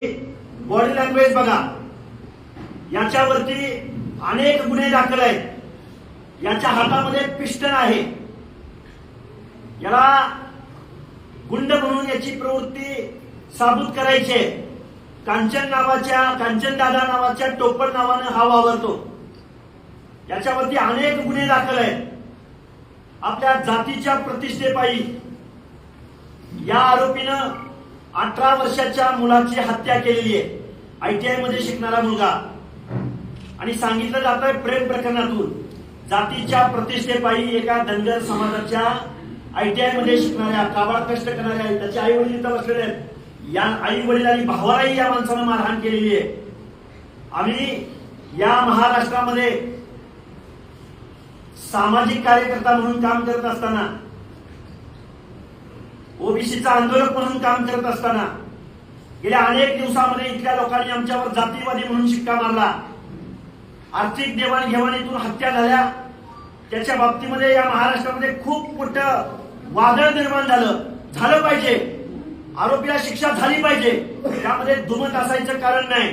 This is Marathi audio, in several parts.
बॉडी लँग्वेज बघा, याच्यावरती अनेक गुन्हे दाखल आहेत। याच्या हातामध्ये पिस्टन आहे, याला गुंड म्हणून याची प्रवृत्ती साबूत करायची आहे। कांचन दादा नावाच्या टोपण नावानं हा वावरतो। याच्यावरती अनेक गुन्हे दाखल आहेत। आपल्या जातीच्या प्रतिष्ठेपायी या आरोपीनं 18 वर्षाच्या मुलाची हत्या केलेली आहे। ITI मध्ये शिकणारा मुलगा, आणि सांगितलं जातंय प्रेम प्रकरणातून जातीच्या प्रतिष्ठेपायी एका धनगर समाजाच्या ITI मध्ये शिकणाऱ्या काबाड कष्ट करणाऱ्या त्याचे आई वडील इथं बसलेले आहेत। या आई वडील आणि भावालाही या माणसानं मारहाण केलेली आहे। आम्ही या महाराष्ट्रामध्ये सामाजिक कार्यकर्ता म्हणून काम करत असताना, ओबीसीचा आंदोलक म्हणून काम करत असताना गेल्या अनेक दिवसांमध्ये इथल्या लोकांनी आमच्यावर जातीवादी म्हणून शिक्का मारला। आर्थिक देवाणघेवाणीतून हत्या झाल्या, त्याच्या बाबतीमध्ये या महाराष्ट्रामध्ये खूप मोठं वादळ निर्माण झालं पाहिजे। आरोपीला शिक्षा झाली पाहिजे, त्यामध्ये दुमत असायचं कारण नाही।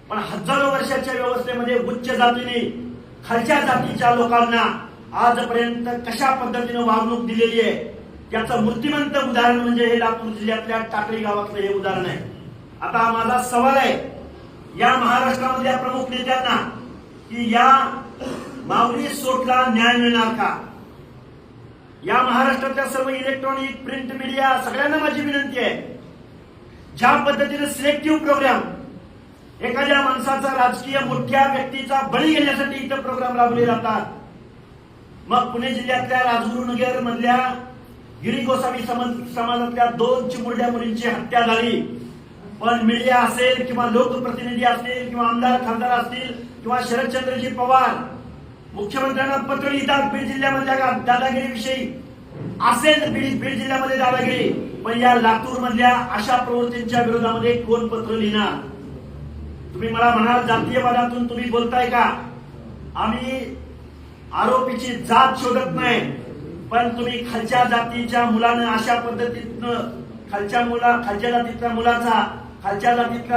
पण हजारो वर्षाच्या व्यवस्थेमध्ये उच्च जातीने खालच्या जातीच्या लोकांना आजपर्यंत कशा पद्धतीने वागणूक दिलेली आहे, त्याचं मूर्तिमंत उदाहरण म्हणजे हे लातूर जिल्ह्यातल्या टाकळी गावातलं हे उदाहरण आहे। आता माझा सवाल आहे या महाराष्ट्रामधल्या प्रमुख नेत्यांना की या माऊली सोटला न्याय मिळणार का? या महाराष्ट्रातल्या सर्व इलेक्ट्रॉनिक प्रिंट मीडिया सगळ्यांना माझी विनंती आहे, ज्या पद्धतीने सिलेक्टिव्ह प्रोग्राम एखाद्या माणसाचा राजकीय मोठ्या व्यक्तीचा बळी घेण्यासाठी इथं प्रोग्राम राबवले जातात। मग पुणे जिल्ह्यातल्या राजगुरुनगर मधल्या गिरी गोसावी समाजातल्या 2 चिमुरड्या मुलींची हत्या झाली, पण मीडिया असेल किंवा लोकप्रतिनिधी असतील किंवा आमदार खासदार असतील किंवा शरदचंद्रजी पवार मुख्यमंत्र्यांना पत्र लिहितात बीड जिल्ह्यामधल्या दादागिरीविषयी, असेल बीड जिल्ह्यामध्ये दादागिरी, पण या लातूर मधल्या अशा प्रवृत्तींच्या विरोधामध्ये कोण पत्र लिहिणार? तुम्ही मला म्हणाल जातीयवादातून तुम्ही बोलताय का? आम्ही आरोपीची जात शोधत नाही, पण तुम्ही खालच्या जातीच्या मुलानं अशा पद्धतीनं खालच्या जातीतल्या मुलाचा खालच्या जातीतल्या